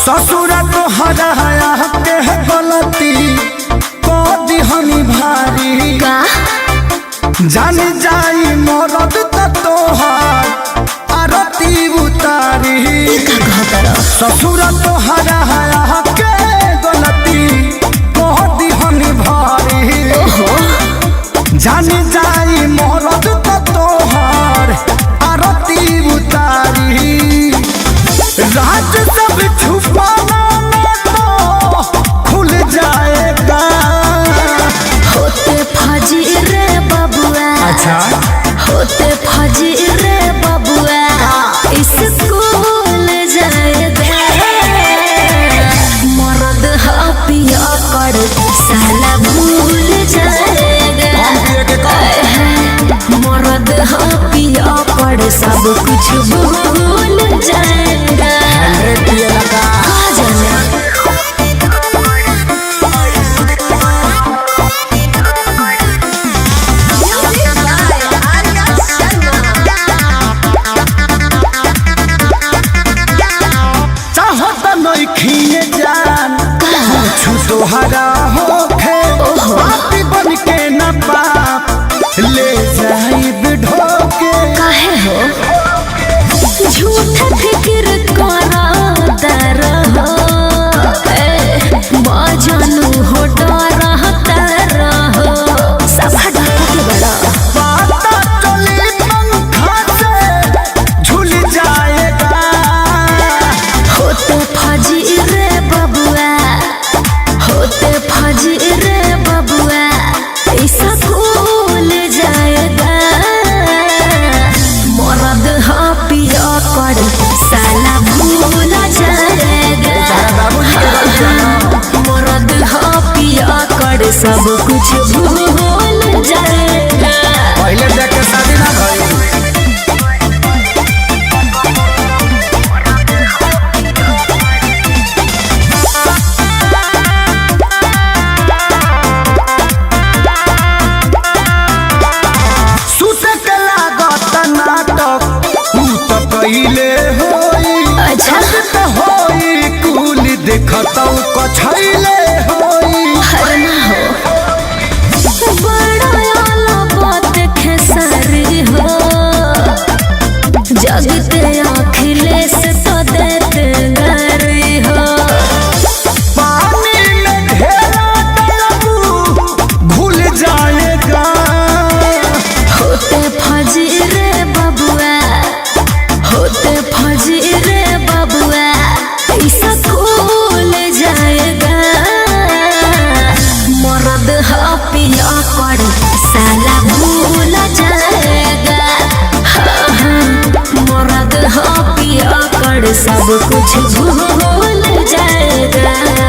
ससुरा तो हराया के गलती कदी हमी भारी जान जाई मरद तोहार आरती उतारी। ससुरा तो हराया के गलती कदी हमी भारी जान जाई मरद तोहार आरती उतारी। राज सब छुपाना तो खुल जाएगा। होते फजी रे बबुआ, अच्छा होते फजी रे बबुआ, स्कूल जाएगा। मर्द पिया कर साला भूल जाएगा। मर्द पिया कर सब कुछ भूल जाएगा। खिए जान कुछ तोहरा होखे पापी बन के न पाप ले जाइब ढोके। काहे हो झूठ फिक्र करा दरहो बाजानू हो डरहो सब हटा के बड़ा बाता चली पंखा से झूल जाएगा। होते फजी रे बबुआ, होते फजी रे बबुआ, ऐसा भूल जाएगा। मर्द पिया कर साला भूल जाएगा। मर्द पिया कर सब कुछ भूल जाएगा। पहले देख के शादी ना भइल। कइले होई अच्छा त होई कुल देखतौ कछैले होई। हर ना हो बड़ा आला बात खेसारी हो जगते अखिलेश तो देते गारी हो। पानी में ढेरा डलबू घुल जाएगा। होते फजी रे बबुआ, होते फजी रे बबुआ, ऐसा खुल जाएगा। मर्द पिया कर साला भूल जाएगा। मर्द पिया कर सब कुछ भूल जाएगा।